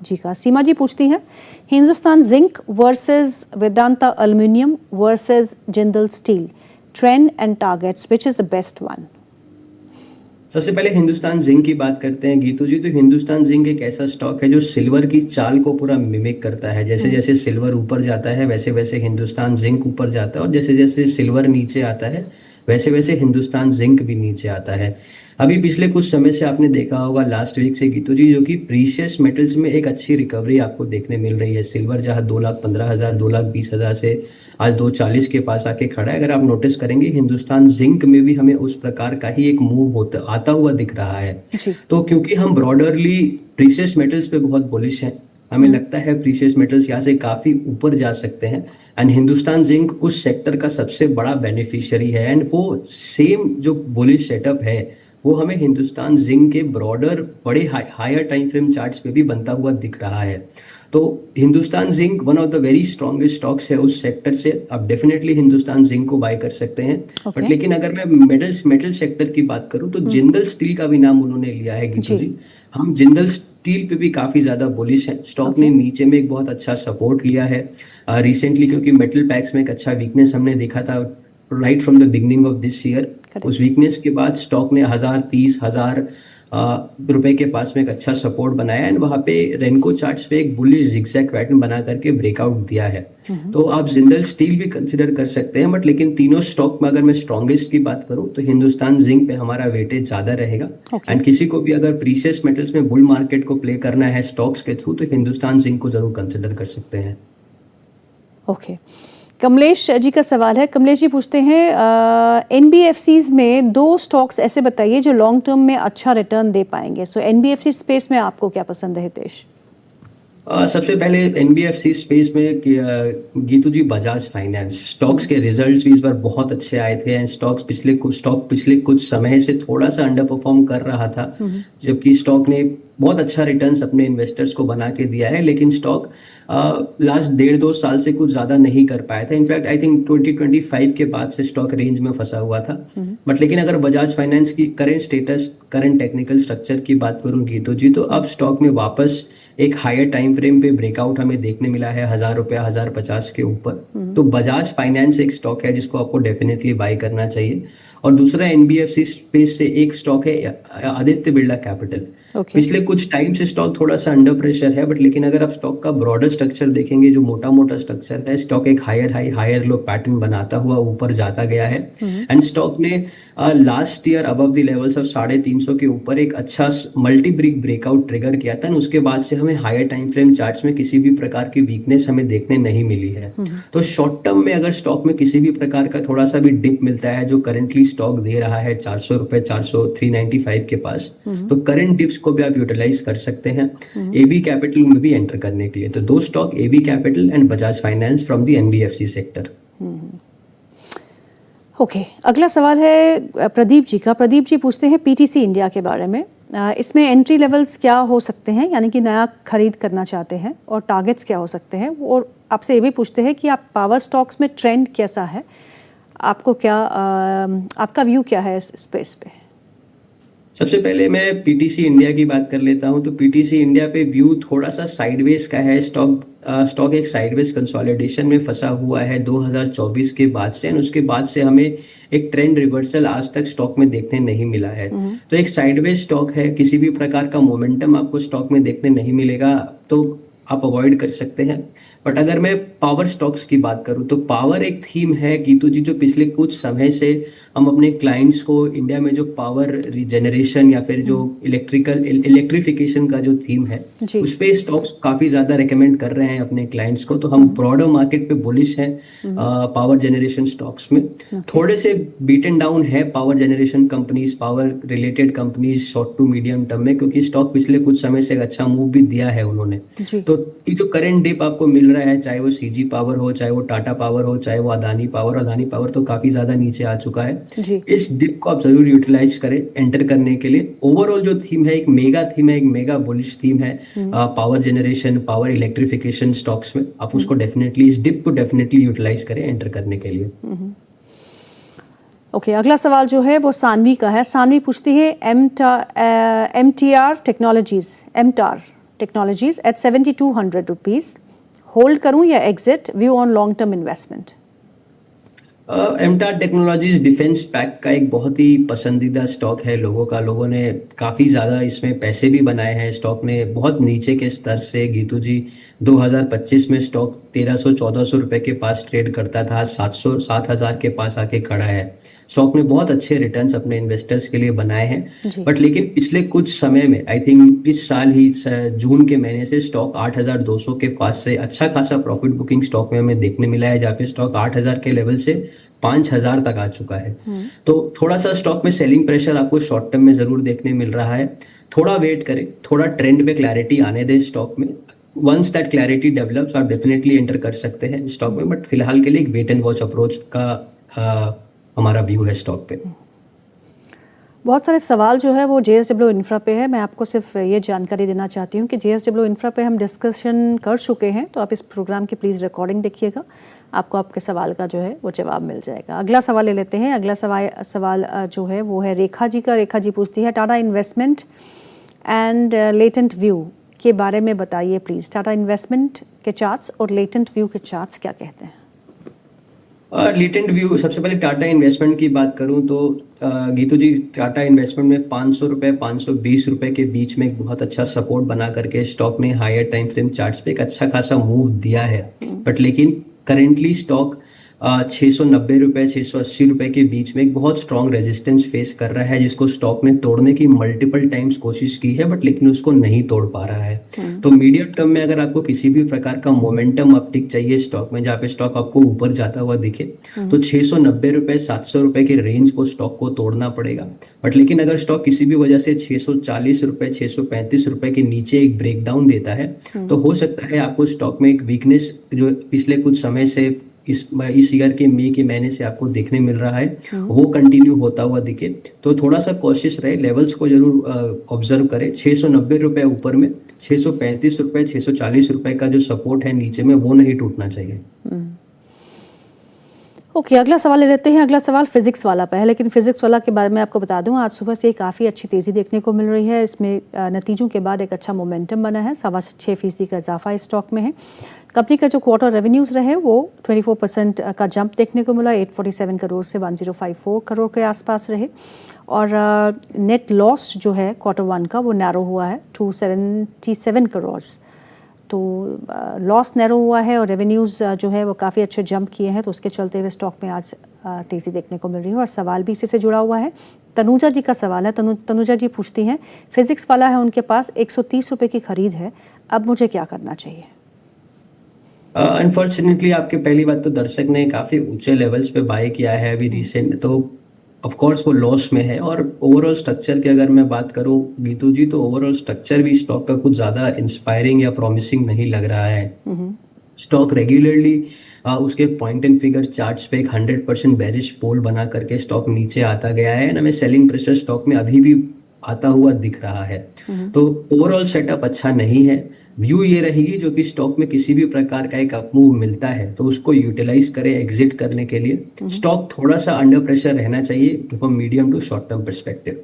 जी का। सीमा जी पूछती हैं, Hindustan zinc versus Vedanta aluminium versus Jindal steel, trend and targets, which is the best one? सबसे पहले हिंदुस्तान जिंक की बात करते हैं गीतू जी। तो हिंदुस्तान जिंक एक ऐसा स्टॉक है जो सिल्वर की चाल को पूरा मिमिक करता है। जैसे जैसे सिल्वर ऊपर जाता है वैसे वैसे हिंदुस्तान जिंक ऊपर जाता है, और जैसे जैसे सिल्वर नीचे आता है वैसे वैसे हिंदुस्तान जिंक भी नीचे आता है। अभी पिछले कुछ समय से आपने देखा होगा लास्ट वीक से गीतू जी, जो कि प्रीशियस मेटल्स में एक अच्छी रिकवरी आपको देखने मिल रही है। सिल्वर जहां 2,15,000 2,20,000 से आज 2,40 के पास आके खड़ा है। अगर आप नोटिस करेंगे हिंदुस्तान जिंक में भी हमें उस प्रकार का ही एक मूव होता आता हुआ दिख रहा है। जी। तो क्योंकि हम ब्रॉडरली प्रीशियस मेटल्स पे बहुत बुलिश हैं, हमें लगता है प्रीशियस मेटल्स यहाँ से काफी ऊपर जा सकते हैं, एंड हिंदुस्तान जिंक उस सेक्टर का सबसे बड़ा बेनिफिशियरी है। एंड वो सेम जो बुलिश सेटअप है वो हमें हिंदुस्तान जिंक के ब्रॉडर बड़े हायर टाइम फ्रेम चार्ट्स पे भी बनता हुआ दिख रहा है। तो Hindustan zinc one of the very strongest stocks है उस सेक्टर से। आप डेफिनेटली हिंदुस्तान जिंक को बाय कर सकते हैं। बट लेकिन अगर मैं मेटल सेक्टर की बात करूं तो जिंदल स्टील का भी नाम उन्होंने लिया है गीतू जी। हम जिंदल स्टील पे भी काफी ज्यादा बुलिश है। स्टॉक ने नीचे में एक बहुत अच्छा सपोर्ट लिया है रिसेंटली, क्योंकि मेटल पैक्स में एक अच्छा वीकनेस हमने देखा था right from the beginning of this year. उस वीकनेस के बाद स्टॉक ने 1,030,000 रुपए के पास में एक अच्छा सपोर्ट बनाया, एंड वहां पे रेनको चार्ट्स पे एक बुलिश जिगजैग पैटर्न बना करके ब्रेकआउट दिया है। तो आप जिंदल स्टील भी कंसिडर कर सकते हैं। बट लेकिन तीनों स्टॉक में अगर मैं स्ट्रॉन्गेस्ट की बात करूं तो हिंदुस्तान जिंक पे हमारा वेटेज ज्यादा रहेगा। एंड किसी को भी अगर प्रीशियस मेटल्स में बुल मार्केट को प्ले करना है स्टॉक्स के थ्रू तो हिंदुस्तान जिंक को जरूर कंसिडर कर सकते हैं। ओके। कमलेश जी का सवाल है। कमलेश जी पूछते हैं, एनबीएफसीज में दो स्टॉक्स ऐसे बताइए जो लॉन्ग टर्म में अच्छा रिटर्न दे पाएंगे। सो एनबीएफसी स्पेस में आपको क्या पसंद है हितेश? सबसे पहले एनबीएफसी स्पेस में गीतू जी बजाज फाइनेंस स्टॉक्स के रिजल्ट्स भी इस बार बहुत अच्छे आए थे, एंड स्टॉक पिछले कुछ समय से थोड़ा सा अंडर परफॉर्म कर रहा था, जबकि स्टॉक ने बहुत अच्छा रिटर्न्स अपने इन्वेस्टर्स को बना के दिया है। लेकिन स्टॉक लास्ट 1.5-2 साल से कुछ ज़्यादा नहीं कर पाया था। इनफैक्ट आई थिंक 2025 के बाद से स्टॉक रेंज में फंसा हुआ था। बट लेकिन अगर बजाज फाइनेंस की current status current technical structure की बात करूँ गीतू जी, तो अब स्टॉक में वापस एक हायर टाइम फ्रेम पे ब्रेकआउट हमें देखने मिला है 1,000 रुपया 1,050 के ऊपर। तो बजाज फाइनेंस एक स्टॉक है जिसको आपको डेफिनेटली बाय करना चाहिए। और दूसरा एनबीएफसी स्पेस से एक स्टॉक है आदित्य बिरला कैपिटल। पिछले कुछ टाइम से स्टॉक थोड़ा सा अंडर प्रेशर है, बट लेकिन अगर आप स्टॉक का ब्रॉडर स्ट्रक्चर देखेंगे, जो मोटा मोटा स्ट्रक्चर है, स्टॉक एक higher high higher low pattern बनाता हुआ ऊपर जाता गया है। एंड स्टॉक ने last year above the levels of 350 के ऊपर एक अच्छा मल्टी ब्रिक ब्रेकआउट ट्रिगर किया था। उसके बाद से हमें हायर टाइम फ्रेम चार्ट्स में किसी भी प्रकार की वीकनेस हमें देखने नहीं मिली है। तो शॉर्ट टर्म में अगर स्टॉक में किसी भी प्रकार का थोड़ा सा भी डिप मिलता है, जो करेंटली स्टॉक दे रहा है 400 रुपए 395 के पास, तो करंट डिप्स को भी आप यूटिलाइज कर सकते हैं एबी कैपिटल में भी एंटर करने के लिए। तो दो stock AB capital and Bajaj finance from the NBFC sector. Okay. अगला सवाल है प्रदीप जी का। प्रदीप जी पूछते हैं पीटीसी इंडिया के बारे में। इसमें एंट्री लेवल्स क्या हो सकते हैं, यानी कि नया खरीद करना चाहते हैं, और टारगेट्स क्या हो सकते हैं। और आपसे ये भी पूछते हैं कि आप पावर स्टॉक्स में ट्रेंड कैसा है, आपको क्या आपका व्यू क्या है इस स्पेस पे? सबसे पहले मैं पीटीसी इंडिया की बात कर लेता हूं। तो पीटीसी इंडिया पे व्यू थोड़ा सा साइडवेज का है। स्टॉक एक साइडवेज कंसोलिडेशन में फंसा हुआ है 2024 के बाद से, और उसके बाद से हमें एक ट्रेंड रिवर्सल आज तक स्टॉक में देखने नहीं मिला है। तो एक साइडवेज स्टॉक है, किसी भी प्रकार का मोमेंटम आपको स्टॉक में देखने नहीं मिलेगा, तो आप अवॉइड कर सकते हैं। बट अगर मैं पावर स्टॉक्स की बात करूं तो पावर एक थीम है गीतू जी, जो पिछले कुछ समय से हम अपने क्लाइंट्स को इंडिया में जो पावर रीजनरेशन या फिर जो इलेक्ट्रिफिकेशन का जो थीम है उस पे स्टॉक्स काफी ज्यादा रेकमेंड कर रहे हैं अपने क्लाइंट्स को। तो हम ब्रॉडर मार्केट पे बुलिश हैं पावर जनरेशन स्टॉक्स में। थोड़े से बीटन डाउन है power generation companies, power related companies short to medium term में, क्योंकि स्टॉक पिछले कुछ समय से एक अच्छा मूव भी दिया है उन्होंने। तो ये जो करंट डिप आपको मिल रहा है, चाहे वो सीजी पावर हो, चाहे वो टाटा पावर हो, चाहे वो अदानी पावर तो काफी ज्यादा नीचे आ चुका है। इस डिप को आप जरूर यूटिलाइज करें एंटर करने के लिए। ओवरऑल जो थीम है एक मेगा थीम है, एक मेगा बुलिश थीम है power generation power electrification stocks में। आप उसको डेफिनेटली इस डिप को डेफिनेटली यूटिलाइज करें एंटर करने के लिए। ओके। अगला सवाल जो है वो सानवी का है। सानवी पूछती है MTR technologies at 7200 rupees, hold करूं या exit, view on long term investment? MTAR technologies defence pack का एक बहुत ही पसंदीदा स्टॉक है लोगों का। लोगों ने काफ़ी ज़्यादा इसमें पैसे भी बनाए हैं। स्टॉक ने बहुत नीचे के स्तर से, गीतू जी, 2025 में स्टॉक 1300-1400 रुपए के पास ट्रेड करता था, 7,000 के पास आके खड़ा है। स्टॉक ने बहुत अच्छे रिटर्न्स अपने इन्वेस्टर्स के लिए बनाए हैं। बट लेकिन पिछले कुछ समय में, आई थिंक इस साल ही जून के महीने से स्टॉक 8,200 के पास से अच्छा खासा प्रॉफिट बुकिंग स्टॉक में हमें देखने मिला है, जहाँ पे स्टॉक 8,000 के लेवल से 5,000 तक आ चुका है। तो थोड़ा सा स्टॉक में सेलिंग प्रेशर आपको शॉर्ट टर्म में जरूर देखने मिल रहा है। थोड़ा वेट करें, थोड़ा ट्रेंड पे क्लैरिटी आने दें स्टॉक में। वंस दैट क्लैरिटी डेवलप्स, आप डेफिनेटली एंटर कर सकते हैं स्टॉक में। बट फिलहाल के लिए एक वेट एंड वॉच अप्रोच का हमारा व्यू है स्टॉक पे। बहुत सारे सवाल जो है वो JSW इंफ्रा पे है। मैं आपको सिर्फ ये जानकारी देना चाहती हूँ कि JSW इंफ्रा पे हम डिस्कशन कर चुके हैं, तो आप इस प्रोग्राम की प्लीज़ रिकॉर्डिंग देखिएगा, आपको आपके सवाल का जो है वो जवाब मिल जाएगा। अगला सवाल ले लेते हैं। अगला सवाल जो है वो है रेखा जी का। रेखा जी पूछती है, Tata investment and latent view के बारे में बताइए प्लीज़। टाटा इन्वेस्टमेंट के चार्ट्स और लेटेंट व्यू के चार्ट्स क्या कहते हैं? लेटेंट व्यू, सबसे पहले टाटा इन्वेस्टमेंट की बात करूं तो गीतू जी, टाटा इन्वेस्टमेंट में 500 रुपये 520 रुपये के बीच में एक बहुत अच्छा सपोर्ट बना करके स्टॉक ने हायर टाइम फ्रेम चार्ट्स पे एक अच्छा खासा मूव दिया है। बट लेकिन करेंटली स्टॉक 690 रुपये 680 रुपये के बीच में एक बहुत स्ट्रॉन्ग रेजिस्टेंस फेस कर रहा है, जिसको स्टॉक ने तोड़ने की मल्टीपल टाइम्स कोशिश की है, बट लेकिन उसको नहीं तोड़ पा रहा है। तो मीडियम टर्म में अगर आपको किसी भी प्रकार का मोमेंटम अपटिक चाहिए स्टॉक में, जहाँ पे स्टॉक आपको ऊपर जाता हुआ दिखे, तो 690 रुपये 700 रुपये के रेंज को स्टॉक को तोड़ना पड़ेगा। बट लेकिन अगर स्टॉक किसी भी वजह से 640 रुपये 635 रुपये के नीचे एक ब्रेकडाउन देता है, तो हो सकता है आपको स्टॉक में एक वीकनेस जो पिछले कुछ समय से इस ईयर के मई के महीने से आपको देखने मिल रहा है, वो कंटिन्यू होता हुआ दिखे, तो थोड़ा सा कॉशियस रहे। लेवल्स को जरूर ऑब्जर्व करें। 690 रुपये ऊपर में, 635 रुपये 640 रुपये का जो सपोर्ट है नीचे में, वो नहीं टूटना चाहिए। ओके, अगला सवाल ले लेते हैं। अगला सवाल फिजिक्स वाला पे है, लेकिन फिजिक्स वाला के बारे में आपको बता दूं, आज सुबह से काफ़ी अच्छी तेज़ी देखने को मिल रही है। इसमें नतीजों के बाद एक अच्छा मोमेंटम बना है, 6.25% का इजाफा इस स्टॉक में है। कंपनी का जो क्वार्टर रेवेन्यूज़ रहे वो 24% का जंप देखने को मिला, 847 करोड़ से 1054 करोड़ के आसपास रहे। और नेट लॉस जो है क्वार्टर 1 का वो नैरो हुआ है 277 करोड़। तो लॉस नैरो हुआ है और रेवेन्यूज़ जो है वो काफ़ी अच्छे जंप किए हैं, तो उसके चलते हुए स्टॉक में आज तेज़ी देखने को मिल रही है। और सवाल भी इसी से जुड़ा हुआ है। तनुजा जी का सवाल है। तनुजा जी पूछती हैं, फिजिक्स वाला है, उनके पास 130 रुपये की खरीद है, अब मुझे क्या करना चाहिए? अनफॉर्चुनेटली आपके पहली बात तो दर्शक ने काफ़ी ऊंचे लेवल्स पे बाय किया है अभी रिसेंट, तो ऑफ कोर्स वो लॉस में है। और ओवरऑल स्ट्रक्चर की अगर मैं बात करूं गीतू जी, तो ओवरऑल स्ट्रक्चर भी स्टॉक का कुछ ज़्यादा इंस्पायरिंग या प्रॉमिसिंग नहीं लग रहा है। स्टॉक रेगुलरली उसके पॉइंट एंड फिगर चार्ट्स पे एक 100% बेरिश पोल बना करके स्टॉक नीचे आता गया है। हमें सेलिंग प्रेशर स्टॉक में अभी भी आता हुआ दिख रहा है। तो ओवरऑल सेटअप अच्छा नहीं है। व्यू ये रहेगी, जो कि स्टॉक में किसी भी प्रकार का एक अपमूव मिलता है तो उसको यूटिलाइज करें एग्जिट करने के लिए। स्टॉक थोड़ा सा अंडर प्रेशर रहना चाहिए from medium to short term perspective.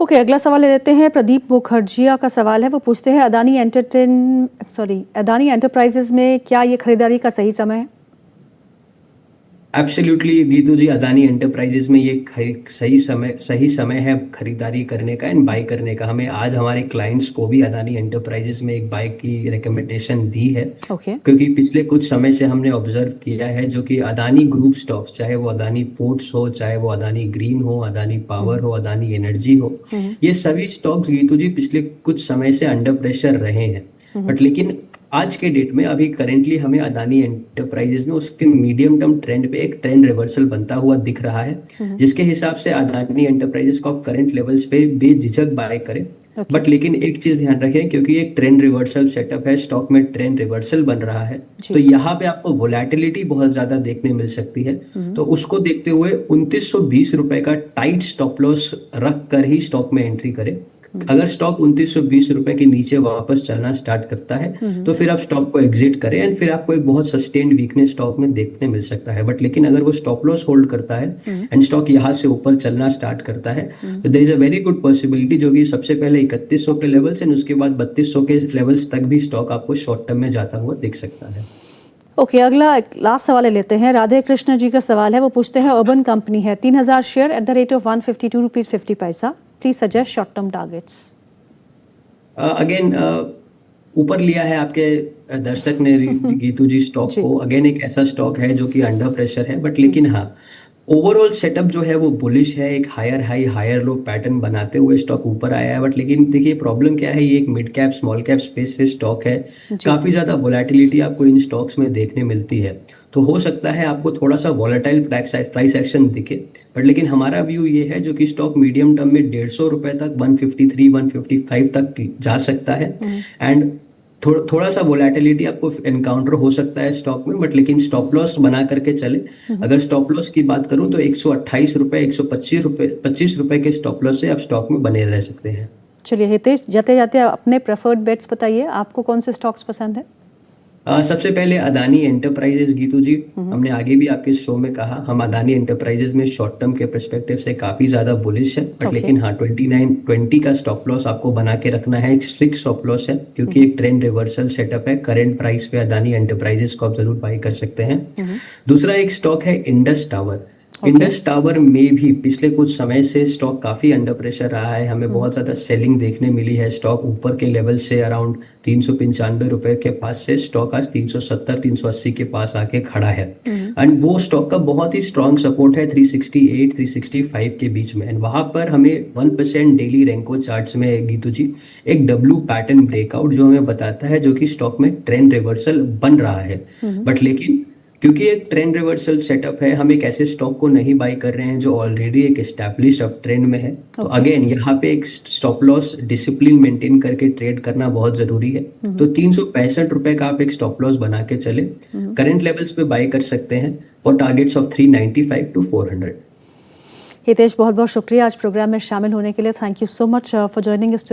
Okay, अगला सवाल ले लेते हैं। प्रदीप मुखर्जिया का सवाल है। वो पूछते हैं, अदानी एंटरप्राइजेज में क्या ये खरीदारी का सही समय है? एब्सोल्युटली गीतू जी, अदानी एंटरप्राइजेज में ये सही समय है खरीदारी करने का एंड बाय करने का। हमें आज हमारे क्लाइंट्स को भी अदानी एंटरप्राइजेज में एक बाय की रिकमेंडेशन दी है। क्योंकि पिछले कुछ समय से हमने ऑब्जर्व किया है, जो कि अदानी ग्रुप स्टॉक्स, चाहे वो अदानी पोर्ट्स हो, चाहे वो अदानी ग्रीन हो, अदानी पावर हो, अदानी एनर्जी हो, ये सभी स्टॉक्स गीतू जी पिछले कुछ समय से अंडर प्रेशर रहे हैं। बट लेकिन आज के डेट में अभी करेंटली हमें अदानी एंटरप्राइजेज में उसके मीडियम टर्म ट्रेंड पे एक ट्रेंड रिवर्सल बनता हुआ दिख रहा है, जिसके हिसाब से अदानी एंटरप्राइजेज को आप करंट लेवल्स पे बेझिझक बाय करें। बट लेकिन एक चीज ध्यान रखें, क्योंकि एक ट्रेंड रिवर्सल सेटअप है, स्टॉक में ट्रेंड रिवर्सल बन रहा है, तो यहाँ पे आपको वोलेटिलिटी बहुत ज्यादा देखने मिल सकती है। तो उसको देखते हुए 2920 रुपए का टाइट स्टॉप लॉस रख कर ही स्टॉक में एंट्री करें। अगर स्टॉक 2920 रुपए के नीचे वापस चलना स्टार्ट करता है तो फिर आप स्टॉक को एग्जिट करें एंड फिर आपको एक बहुत सस्टेन्ड वीकनेस स्टॉक में देखने मिल सकता है। बट लेकिन अगर वो स्टॉप लॉस होल्ड करता है एंड स्टॉक यहाँ से ऊपर चलना स्टार्ट करता है तो there is a very good possibility जो कि सबसे पहले 3100 के लेवल्स एंड उसके बाद 3200 के लेवल्स तक भी स्टॉक आपको शॉर्ट टर्म में जाता हुआ दिख सकता है। ओके, अगला लास्ट सवाल लेते हैं। राधे कृष्ण जी का सवाल है, वो पूछते हैं अर्बन कंपनी है, 3000 share at the rate of 152 rupees 50 पैसा, please suggest short term targets. Again ऊपर लिया है आपके दर्शक ने गीतू जी स्टॉक को। अगेन एक ऐसा स्टॉक है जो कि अंडर प्रेशर है, बट लेकिन हाँ ओवरऑल सेटअप जो है वो बुलिश है। एक higher high higher low pattern बनाते हुए स्टॉक ऊपर आया है। बट लेकिन देखिए प्रॉब्लम क्या है, ये एक mid cap small cap space से स्टॉक है, काफी ज्यादा वोलेटिलिटी आपको इन स्टॉक्स में देखने मिलती है। तो हो सकता है आपको थोड़ा सा वॉलेटाइल प्राइस एक्शन दिखे, बट लेकिन हमारा व्यू ये है जो कि स्टॉक मीडियम टर्म में 150 रुपए तक 153 155 तक जा सकता है एंड थोड़ा सा वोलेटिलिटी आपको एनकाउंटर हो सकता है स्टॉक में, बट लेकिन स्टॉप लॉस बना करके चले। अगर स्टॉप लॉस की बात करूं तो 128 रुपए 125 रुपए के स्टॉप लॉस से आप स्टॉक में बने रह सकते हैं। चलिए हितेश, जाते जाते अपने प्रेफर्ड बेट्स बताइए, आपको कौन से स्टॉक्स पसंद है? सबसे पहले अदानी एंटरप्राइजेज गीतू जी, हमने आगे भी आपके शो में कहा हम अदानी एंटरप्राइजेज में शॉर्ट टर्म के पर्सपेक्टिव से काफी ज्यादा बुलिश है। बट लेकिन हाँ 2920 का स्टॉप लॉस आपको बना के रखना है, एक स्ट्रिक्ट स्टॉप लॉस है क्योंकि एक ट्रेंड रिवर्सल सेटअप है। करंट प्राइस पे अदानी एंटरप्राइजेज को आप जरूर बाई कर सकते हैं। दूसरा एक स्टॉक है इंडस टावर। इंडस टावर में भी पिछले कुछ समय से स्टॉक काफी अंडर प्रेशर रहा है, हमें बहुत ज्यादा सेलिंग देखने मिली है। स्टॉक ऊपर के लेवल से अराउंड 395 रुपए के पास से स्टॉक आज 370 380 के पास आके खड़ा है एंड वो स्टॉक का बहुत ही स्ट्रॉन्ग सपोर्ट है 368 365 के बीच में। एंड वहां पर हमें 1% डेली रैंको चार्ट्स में गीतू जी एक डब्ल्यू पैटर्न ब्रेकआउट जो हमें बताता है जो कि स्टॉक में ट्रेंड रिवर्सल बन रहा है। बट लेकिन क्योंकि एक ट्रेंड रिवर्सल सेटअप है, हम एक ऐसे स्टॉक को नहीं बाई कर रहे हैं जो ऑलरेडी एक एस्टैब्लिश्ड अप ट्रेंड में है। तो अगेन यहाँ पे एक स्टॉप लॉस डिसिप्लिन मेंटेन करके ट्रेड करना बहुत जरूरी है। तो 365 रुपए का आप एक स्टॉप लॉस बना के चले, करंट लेवल्स पे बाई कर सकते हैं for targets of 395 to 400। Hitesh, बहुत बहुत शुक्रिया आज प्रोग्राम में शामिल होने के लिए। Thank you so much for joining us today.